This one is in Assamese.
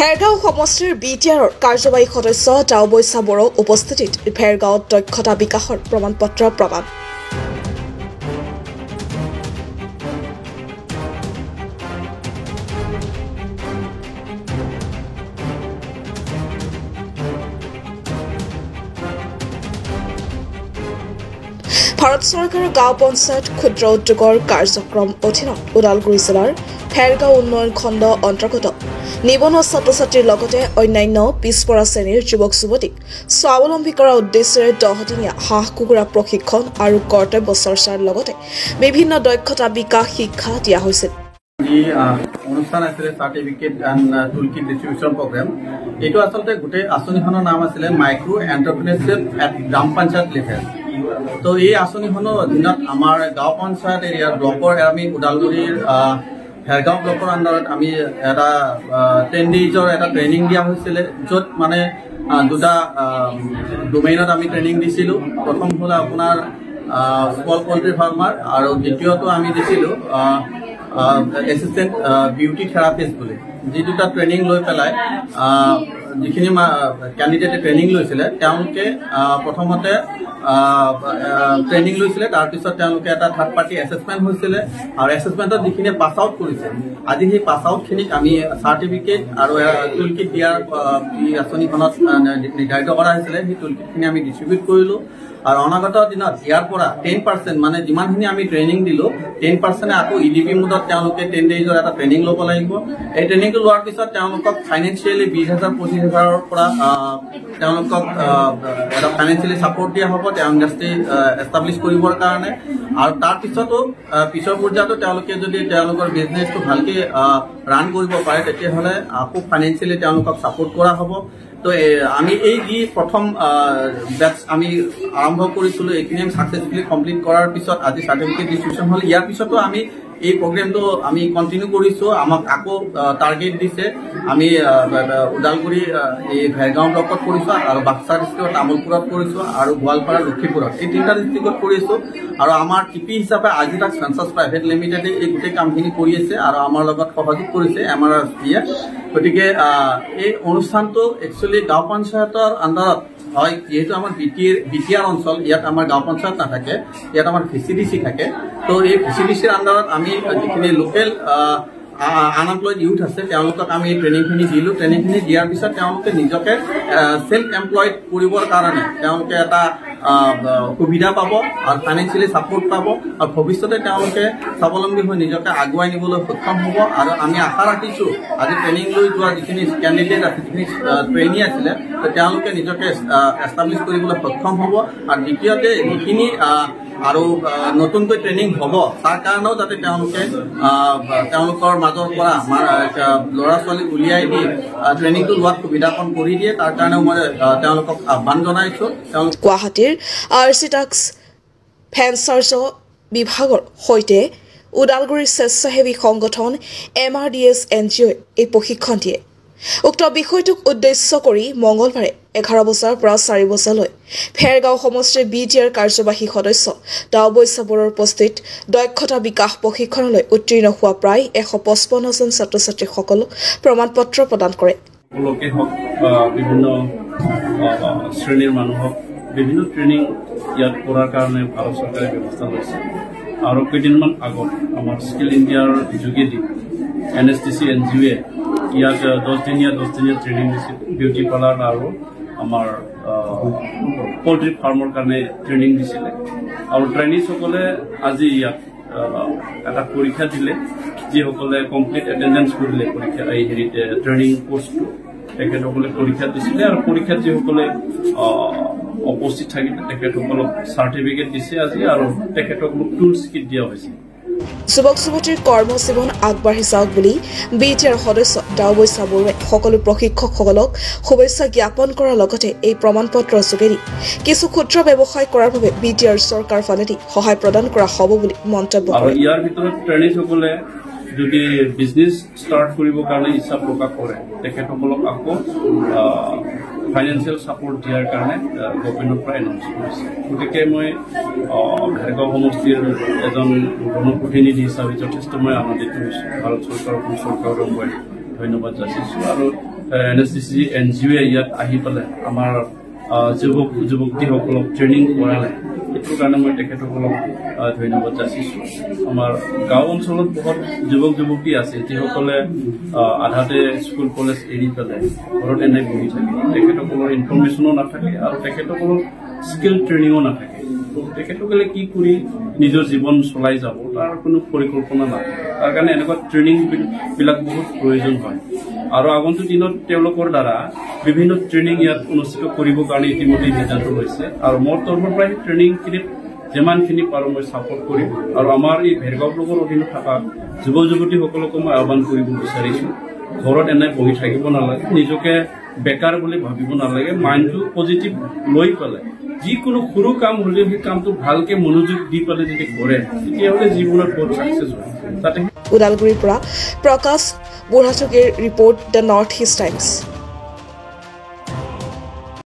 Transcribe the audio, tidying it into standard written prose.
ফেৰগাঁও সমষ্টিৰ বিটিআৰৰ কাৰ্যবাহী সদস্য ডাওবৈচা বড়ো উপস্থিতিত ফেৰগাঁৱত দক্ষতা বিকাশৰ প্ৰমাণপত্ৰ প্ৰদান। ভাৰত চৰকাৰৰ গাঁও পঞ্চায়ত ক্ষুদ্ৰ উদ্যোগৰ কাৰ্যক্ৰম অধীনত ওদালগুৰি জিলাৰ ফেৰগাঁও উন্নয়ন খণ্ড অন্তৰ্গত নিবনুৱা ছাত্ৰ-ছাত্ৰীৰ লগতে অন্যান্য পিছপৰা শ্ৰেণীৰ যুৱক যুৱতীক স্বাৱলম্বী কৰাৰ উদ্দেশ্যেৰে 10 দিনীয়া হাঁহ কুকুৰা প্ৰশিক্ষণ আৰু কৰ্তব্য চৰ্চাৰ লগতে বিভিন্ন দক্ষতা বিকাশ শিক্ষা দিয়া হৈছিল। অনুষ্ঠান আছিল certificate and toolkit distribution programme. এইটো আচলতে গোটেই আঁচনিখনৰ নাম আছিলে micro' entrepreneurship at gram panchayat level. তো এই আঁচনিখনৰ অধীনত আমাৰ গাঁও পঞ্চায়ত এৰিয়াৰ ব্লকৰ আমি ওদালগুৰিৰ ফেৰগাঁও ব্লকৰ আণ্ডাৰত আমি এটা 10 ডেইজৰ এটা ট্ৰেইনিং দিয়া হৈছিলে, য'ত মানে দুটা ডোমেইনত আমি ট্ৰেইনিং দিছিলোঁ। প্ৰথম হ'ল আপোনাৰ স্মল পল্ট্ৰি ফাৰ্মাৰ আৰু দ্বিতীয়টো আমি দিছিলোঁ এছিষ্টেণ্ট বিউটি থেৰাপিষ্ট বুলি। যি দুটা ট্ৰেইনিং লৈ পেলাই যিখিনি কেণ্ডিডেটে ট্ৰেইনিং লৈছিলে তেওঁলোকে প্ৰথমতে ট্ৰেইনিং লৈছিলে, তাৰপিছত তেওঁলোকে এটা থাৰ্ড পাৰ্টি এছেছমেণ্ট হৈছিলে আৰু এছেছমেণ্টত যিখিনি পাছ আউট কৰিছে, আজি সেই পাছ আউটখিনিক আমি চাৰ্টিফিকেট আৰু টুলকিট দিয়াৰ আঁচনিখনত নিৰ্ধাৰিত কৰা হৈছিলে। সেই টুলকিটখিনি আমি ডিষ্ট্ৰিবিউট কৰিলোঁ আৰু অনাগত দিনত ইয়াৰ পৰা 10% মানে যিমানখিনি আমি ট্ৰেইনিং দিলোঁ 10% আকৌ EDP মোডত তেওঁলোকে 10 ডেইজৰ এটা ট্ৰেইনিং ল'ব লাগিব। এই ট্ৰেইনিংটো লোৱাৰ পিছত তেওঁলোকক ফাইনেন্সিয়েলি 20,000-25,000ৰ পৰা তেওঁলোকক এটা ফাইনেন্সিয়েলি ছাপৰ্ট দিয়া হ'ব তেওঁ ইণ্ডাষ্ট্ৰী এষ্টাব্লিছ কৰিবৰ কাৰণে। আৰু তাৰপিছতো পিছৰ পৰ্যায়তো তেওঁলোকে যদি তেওঁলোকৰ বিজনেছটো ভালকৈ ৰান কৰিব পাৰে তেতিয়াহ'লে আকৌ ফাইনেন্সিয়েলি তেওঁলোকক ছাপৰ্ট কৰা হ'ব। তো আমি এই যি প্ৰথম বেটছ আমি আৰম্ভ কৰিছিলোঁ এইখিনি আমি ছাকচেছফুলি কমপ্লিট কৰাৰ পিছত আজি চাৰ্টিফিকেট ডিষ্ট্ৰিবিউচন হ'ল। ইয়াৰ পিছতো আমি এই প্ৰগ্ৰেমটো আমি কণ্টিনিউ কৰিছোঁ। আমাক আকৌ টাৰ্গেট দিছে, আমি ওদালগুৰি এই ভেৰগাঁও ব্লকত কৰিছোঁ আৰু বাক্সা ডিষ্ট্ৰিক্টত তামোলপুৰত কৰিছোঁ আৰু গোৱালপাৰা লখিমপুৰত এই 3টা ডিষ্ট্ৰিক্টত কৰিছোঁ। আৰু আমাৰ টিপি হিচাপে আজিতাক চেঞ্চাছ প্ৰাইভেট লিমিটেডে এই গোটেই কামখিনি কৰি আছে আৰু আমাৰ লগত সহযোগ কৰিছে MRSPয়ে। গতিকে এই অনুষ্ঠানটো একচুৱেলি গাঁও পঞ্চায়তৰ আণ্ডাৰত হয়, যিহেতু আমাৰ বিটিআৰ অঞ্চল, ইয়াত আমাৰ গাঁও পঞ্চায়ত নাথাকে, ইয়াত আমাৰ VCDC থাকে। তো এই VCDCৰ আণ্ডাৰত আমি যিখিনি লোকেল আনএমপ্লয়ড ইউথ আছে তেওঁলোকক আমি ট্ৰেইনিংখিনি দিলোঁ। ট্ৰেইনিংখিনি দিয়াৰ পিছত তেওঁলোকে নিজকে ছেল্ফ এমপ্লয়ড কৰিবৰ কাৰণে তেওঁলোকে এটা সুবিধা পাব আৰু ফাইনেন্সিয়েলি ছাপৰ্ট পাব আৰু ভৱিষ্যতে তেওঁলোকে স্বাৱলম্বী হৈ নিজকে আগুৱাই নিবলৈ সক্ষম হ'ব। আৰু আমি আশা ৰাখিছোঁ আজি ট্ৰেইনিং লৈ যোৱা যিখিনি কেণ্ডিডেট আছে, যিখিনি ট্ৰেইনি আছিলে, তেওঁলোকে নিজকে এষ্টাব্লিছ কৰিবলৈ সক্ষম হ'ব। আৰু দ্বিতীয়তে যিখিনি আৰু নতুনকৈ ট্ৰেইনিং হ'ব তাৰ কাৰণেও যাতে তেওঁলোকে তেওঁলোকৰ মাজৰ পৰা ল'ৰা ছোৱালী উলিয়াই দি ট্ৰেইনিংটো লোৱাত সুবিধাকণ কৰি দিয়ে, তাৰ কাৰণেও মই তেওঁলোকক আহ্বান জনাইছোঁ। গুৱাহাটীৰ আৰ্চিটাক্স ফেঞ্চাৰ্ছ বিভাগৰ সৈতে ওদালগুৰিৰ স্বেচ্ছাসেৱী সংগঠন MRDS NGOয়ে এই প্ৰশিক্ষণ দিয়ে। উক্ত বিষয়টোক উদ্দেশ্য কৰি মঙলবাৰে 11 বছৰৰ পৰা 4 বছৰলৈ ফেৰগাঁও সমষ্টিৰ বিটিআৰ কাৰ্যবাহী সদস্য ডাওবৈচা বড়োৰ উপস্থিত দক্ষতা বিকাশ প্ৰশিক্ষণলৈ উত্তীৰ্ণ হোৱা প্ৰায় 155জন ছাত্ৰ-ছাত্ৰীসকলক প্ৰমাণপত্ৰ প্ৰদান কৰে। বিভিন্ন শ্ৰেণীৰ মানুহক বিভিন্ন ট্ৰেইনিং ইয়াত কৰাৰ কাৰণে ভাৰত চৰকাৰে ব্যৱস্থা লৈছে। আৰু কেইদিনমান আগত আমাৰ স্কিল ইণ্ডিয়াৰ যোগেদি NSTC NGOয়ে ইয়াত 10 দিনীয়া ট্ৰেইনিং দিছিল। বিউটি পাৰ্লাৰ আৰু আমাৰ পল্ট্ৰি ফাৰ্মৰ কাৰণে ট্ৰেইনিং দিছিলে। আৰু ট্ৰেইনিছসকলে আজি ইয়াত এটা পৰীক্ষা দিলে। যিসকলে কমপ্লিট এটেণ্ডেঞ্চ কৰিলে পৰীক্ষা এই ট্ৰেইনিং কোৰ্চটো তেখেতসকলে পৰীক্ষা দিছিলে আৰু পৰীক্ষাত যিসকলে উপস্থিত থাকিলে তেখেতসকলক চাৰ্টিফিকেট দিছে আজি আৰু তেখেতসকলক টুলছ কিট দিয়া হৈছে। যুৱক যুৱতীৰ কৰ্মজীৱন আগবাঢ়ি যাওক বুলি বিটিআৰ সদস্য ডাওবৈচা বড়োৱে সকলো প্ৰশিক্ষকসকলক শুভেচ্ছা জ্ঞাপন কৰাৰ লগতে এই প্ৰমাণপত্ৰৰ যোগেদি কিছু ক্ষুদ্ৰ ব্যৱসায় কৰাৰ বাবে বিটিআৰ চৰকাৰ ফালেদি সহায় প্ৰদান কৰা হ'ব বুলি মন্তব্য কৰে। ইয়াৰ ভিতৰত ট্ৰেইনিছসকলে যদি বিজনেছ ষ্টাৰ্ট কৰিবৰ কাৰণে ইচ্ছা প্ৰকাশ কৰে তেখেতসকলক আকৌ ফাইনেন্সিয়েল ছাপৰ্ট দিয়াৰ কাৰণে গভৰ্ণমেণ্টৰ পৰা এনাউন্স কৰিছে। গতিকে মই ভেৰগাঁও সমষ্টিৰ এজন জনপ্ৰতিনিধি হিচাপে যথেষ্ট মই আনন্দিত হৈছোঁ। ভাৰত চৰকাৰক মই ধন্যবাদ যাচিছোঁ আৰু NSCC NGO ইয়াত আহি পেলাই আমাৰ যুৱক যুৱতীসকলক ট্ৰেইনিং কৰালে এইটোৰ কাৰণে মই তেখেতসকলক ধন্যবাদ যাচিছোঁ আমাৰ গাঁও অঞ্চলত বহুত যুৱক যুৱতী আছে যিসকলে আধাতে স্কুল কলেজ এৰি পেলাই ঘৰত এনে বহি থাকে তেখেতসকলৰ ইনফৰমেশ্যনো নাথাকে আৰু তেখেতসকলৰ স্কিল ট্ৰেইনিঙো নাথাকে তেখেতসকলে কি কৰি নিজৰ জীৱন চলাই যাব তাৰ কোনো পৰিকল্পনা নাথাকে তাৰ কাৰণে এনেকুৱা ট্ৰেইনিং বিলাক বহুত প্ৰয়োজন হয় আৰু আগন্তুক দিনত তেওঁলোকৰ দ্বাৰা বিভিন্ন ট্ৰেইনিং ইয়াত অনুষ্ঠিত কৰিবৰ কাৰণে ইতিমধ্যে সিদ্ধান্ত লৈছে আৰু মোৰ তৰফৰ পৰা সেই ট্ৰেইনিংখিনিত যিমানখিনি পাৰোঁ মই ছাপোৰ্ট কৰিম আৰু আমাৰ এই ভেৰগাঁও ব্লকৰ অধীনত থকা যুৱক যুৱতীসকলকো মই আহ্বান কৰিব বিচাৰিছোঁ ঘৰত এনে বহি থাকিব নালাগে নিজকে বেকাৰ বুলি ভাবিব নালাগে মাইণ্ডটো পজিটিভ লৈ পেলাই যিকোনো সৰু কাম হ'লেও সেই কামটো ভালকে মনোযোগ দি পেলাই যদি কৰে তেতিয়াহ'লে জীৱনত বহুত ছাকচেছ হয় তাতে উদালগুৰিৰ পৰা প্ৰকাশ বুঢ়াচকীৰ report the North East times